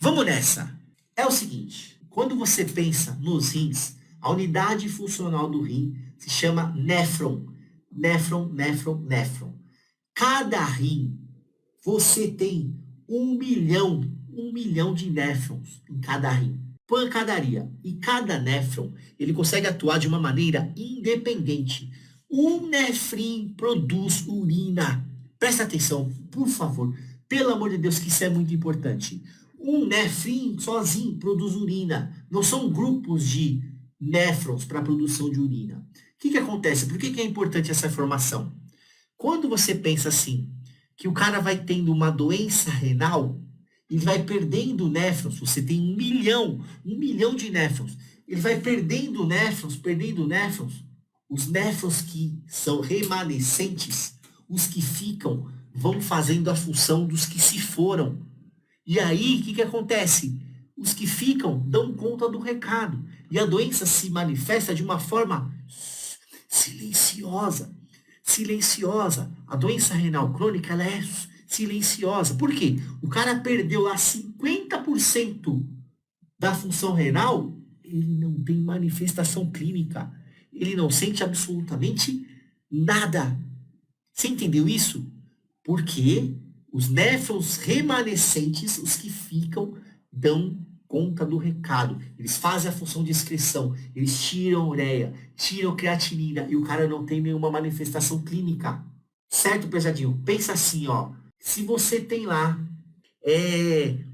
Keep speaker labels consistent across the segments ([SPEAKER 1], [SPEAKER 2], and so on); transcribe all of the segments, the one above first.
[SPEAKER 1] Vamos nessa. É o seguinte, quando você pensa nos rins, a unidade funcional do rim se chama néfron. Néfron. Cada rim, você tem 1 milhão de néfrons em cada rim. Pancadaria. E cada néfron, ele consegue atuar de uma maneira independente. Um néfron produz urina. Presta atenção, por favor. Pelo amor de Deus, que isso é muito importante. Um néfron sozinho produz urina. Não são grupos de néfrons para a produção de urina. O que acontece? Por que é importante essa informação? Quando você pensa assim, que o cara vai tendo uma doença renal, ele vai perdendo néfrons, você tem 1 milhão de néfrons, ele vai perdendo néfrons, os néfrons que são remanescentes, os que ficam, vão fazendo a função dos que se foram. E aí, o que acontece? Os que ficam dão conta do recado. E a doença se manifesta de uma forma silenciosa. A doença renal crônica, ela é silenciosa. Por quê? O cara perdeu lá 50% da função renal, ele não tem manifestação clínica. Ele não sente absolutamente nada. Você entendeu isso? Porque os néfrons remanescentes, os que ficam, dão conta do recado. Eles fazem a função de excreção, eles tiram ureia, tiram creatinina e o cara não tem nenhuma manifestação clínica. Certo, pesadinho? Pensa assim, ó. Se você tem lá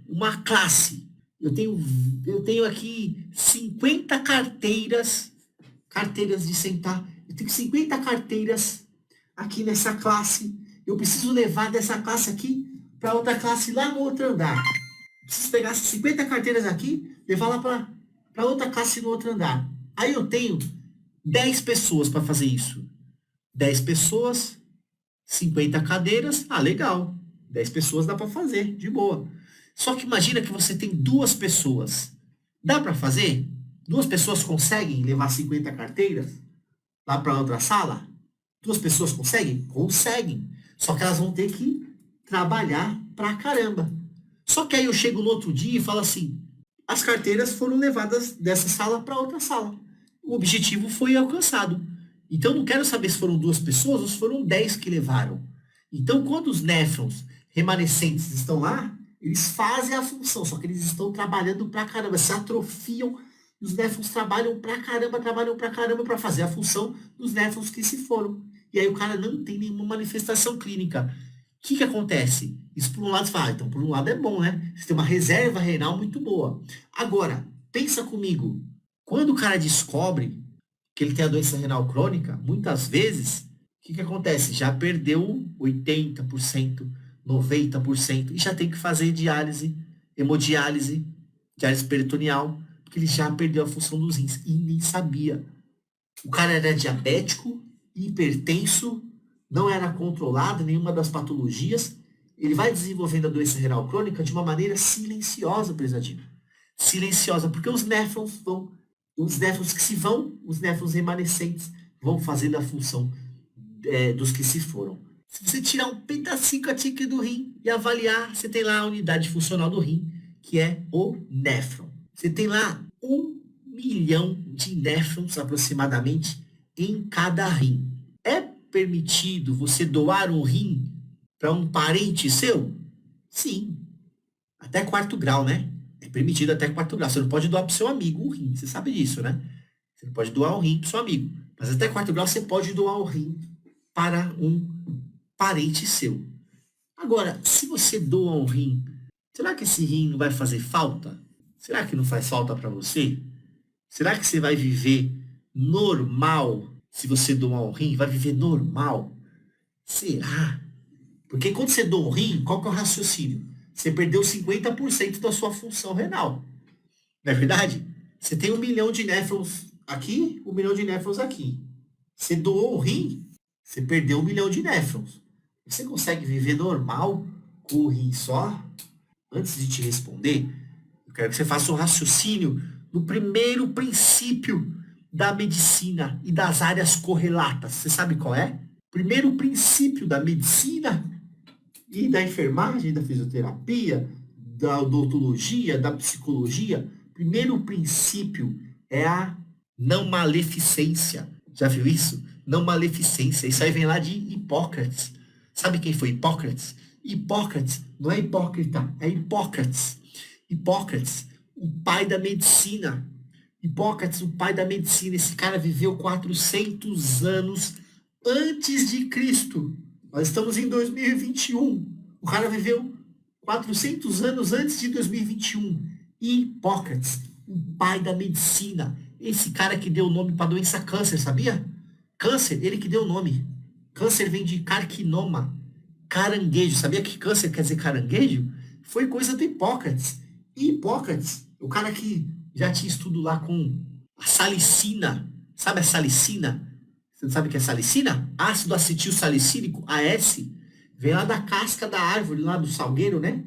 [SPEAKER 1] uma classe, eu tenho aqui 50 carteiras de sentar, eu tenho 50 carteiras aqui nessa classe, eu preciso levar dessa classe aqui para outra classe lá no outro andar. Preciso pegar essas 50 carteiras aqui, levar lá para outra classe no outro andar. Aí eu tenho 10 pessoas para fazer isso. 10 pessoas, 50 cadeiras, legal. 10 pessoas dá para fazer, de boa. Só que imagina que você tem 2 pessoas. Dá para fazer? 2 pessoas conseguem levar 50 carteiras lá para outra sala? 2 pessoas conseguem? Conseguem. Só que elas vão ter que trabalhar pra caramba. Só que aí eu chego no outro dia e falo assim, as carteiras foram levadas dessa sala para outra sala. O objetivo foi alcançado. Então eu não quero saber se foram 2 pessoas ou se foram 10 que levaram. Então quando os néfrons remanescentes estão lá, eles fazem a função, só que eles estão trabalhando pra caramba, se atrofiam, os néfrons trabalham pra caramba para fazer a função dos néfrons que se foram. E aí o cara não tem nenhuma manifestação clínica. O que acontece? Isso por um lado você fala, então por um lado é bom, né? Você tem uma reserva renal muito boa. Agora, pensa comigo, quando o cara descobre que ele tem a doença renal crônica, muitas vezes, o que acontece? Já perdeu 80%, 90% e já tem que fazer diálise, hemodiálise, diálise peritoneal, porque ele já perdeu a função dos rins e nem sabia. O cara era diabético, hipertenso, não era controlado nenhuma das patologias, ele vai desenvolvendo a doença renal crônica de uma maneira silenciosa, pesadinho. Silenciosa, porque os néfrons que se vão, os néfrons remanescentes, vão fazendo a função dos que se foram. Se você tirar um pedacinho aqui do rim e avaliar, você tem lá a unidade funcional do rim, que é o néfron. Você tem lá 1 milhão de néfrons aproximadamente em cada rim. É permitido você doar um rim para um parente seu? Sim. Até 4º grau, né? É permitido até 4º grau. Você não pode doar para o seu amigo um rim. Você sabe disso, né? Você não pode doar um rim para o seu amigo. Mas até 4º grau você pode doar um rim para um parente seu. Agora, se você doa um rim, será que esse rim não vai fazer falta? Será que não faz falta para você? Será que você vai viver normal? Se você doar um rim, vai viver normal? Será? Porque quando você doa um rim, qual que é o raciocínio? Você perdeu 50% da sua função renal. Não é verdade? Você tem 1 milhão de néfrons aqui, 1 milhão de néfrons aqui. Você doou um rim, você perdeu 1 milhão de néfrons. Você consegue viver normal com o rim só? Antes de te responder, eu quero que você faça um raciocínio no primeiro princípio da medicina e das áreas correlatas. Você sabe qual é? Primeiro princípio da medicina e da enfermagem, da fisioterapia, da odontologia, da psicologia, primeiro princípio é a não maleficência. Já viu isso? Não maleficência. Isso aí vem lá de Hipócrates. Sabe quem foi Hipócrates? Hipócrates não é hipócrita, é Hipócrates. Hipócrates, o pai da medicina. Hipócrates, o pai da medicina. Esse cara viveu 400 anos antes de Cristo. Nós estamos em 2021. O cara viveu 400 anos antes de 2021. Hipócrates, o pai da medicina. Esse cara que deu o nome para a doença câncer, sabia? Câncer, ele que deu o nome. Câncer vem de carcinoma, caranguejo. Sabia que câncer quer dizer caranguejo? Foi coisa do Hipócrates. E Hipócrates, o cara que já tinha estudo lá com a salicina. Sabe a salicina? Você sabe o que é salicina? Ácido acetil salicílico, AS. Vem lá da casca da árvore, lá do salgueiro, né?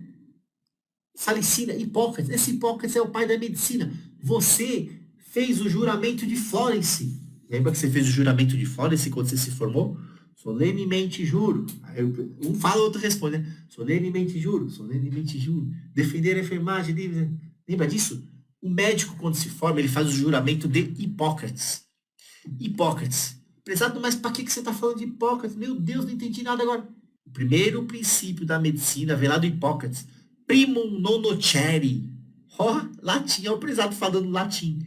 [SPEAKER 1] Salicina, Hipócrates. Esse Hipócrates é o pai da medicina. Você fez o juramento de Florence. Lembra que você fez o juramento de Florence quando você se formou? Solenemente juro. Aí um fala, o outro responde, né? Solenemente juro, solenemente juro. Defender a enfermagem. Lembra disso? O médico, quando se forma, ele faz o juramento de Hipócrates. Hipócrates. Prezado, mas para que você está falando de Hipócrates? Meu Deus, não entendi nada agora. O primeiro princípio da medicina vem lá do Hipócrates. Primum non nocere. Ó, latim, é o prezado falando latim.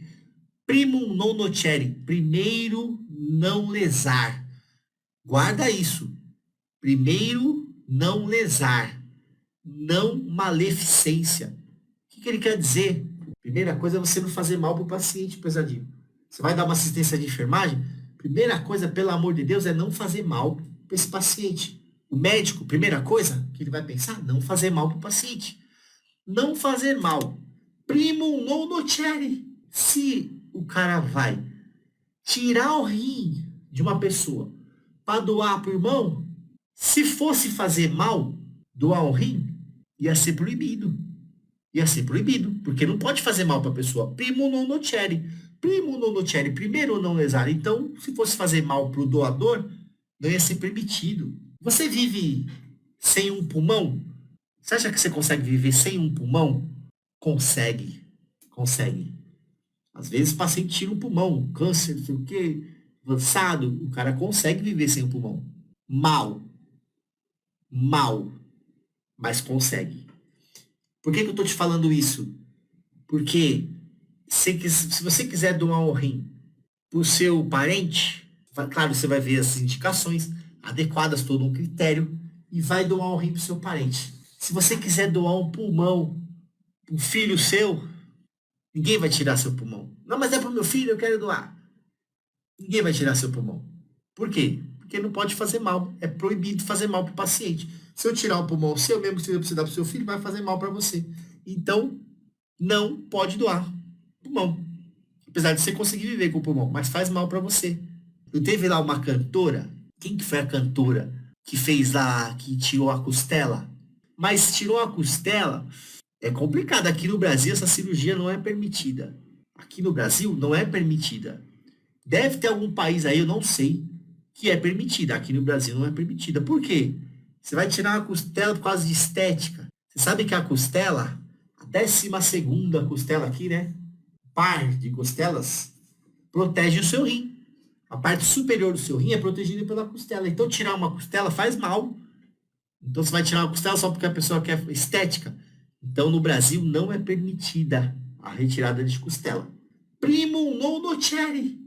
[SPEAKER 1] Primum non nocere. Primeiro não lesar. Guarda isso. Primeiro não lesar. Não maleficência. O que ele quer dizer? Primeira coisa é você não fazer mal para o paciente, prezadinho. Você vai dar uma assistência de enfermagem? Primeira coisa, pelo amor de Deus, é não fazer mal para esse paciente. O médico, primeira coisa que ele vai pensar, não fazer mal para o paciente. Não fazer mal. Primum non nocere. Se o cara vai tirar o rim de uma pessoa para doar para o irmão, se fosse fazer mal, doar o rim, ia ser proibido. Ia ser proibido, porque não pode fazer mal para a pessoa. Primum non nocere. Primum non nocere. Primeiro não lesar. Então, se fosse fazer mal para o doador, não ia ser permitido. Você vive sem um pulmão? Você acha que você consegue viver sem um pulmão? Consegue. Consegue. Às vezes o paciente tira um pulmão, câncer, não sei o quê, avançado, o cara consegue viver sem um pulmão. Mal. Mal. Mas consegue. Por que eu estou te falando isso? Porque se você quiser doar um rim para o seu parente, claro, você vai ver as indicações adequadas, todo um critério, e vai doar um rim para o seu parente. Se você quiser doar um pulmão para um filho seu, ninguém vai tirar seu pulmão. Não, mas é para o meu filho, eu quero doar. Ninguém vai tirar seu pulmão. Por quê? Porque não pode fazer mal. É proibido fazer mal para o paciente. Se eu tirar o pulmão seu, mesmo que você dar para o seu filho, vai fazer mal para você. Então, não pode doar pulmão. Apesar de você conseguir viver com o pulmão, mas faz mal para você. Eu teve lá uma cantora. Quem que foi a cantora que fez lá, que tirou a costela? Mas tirou a costela, é complicado. Aqui no Brasil, essa cirurgia não é permitida. Aqui no Brasil, não é permitida. Deve ter algum país aí, eu não sei, que é permitida. Aqui no Brasil não é permitida. Por quê? Você vai tirar uma costela por causa de estética. Você sabe que a costela, a 12ª costela aqui, né? Par de costelas, protege o seu rim. A parte superior do seu rim é protegida pela costela. Então, tirar uma costela faz mal. Então, você vai tirar uma costela só porque a pessoa quer estética. Então, no Brasil, não é permitida a retirada de costela. Primum non nocere.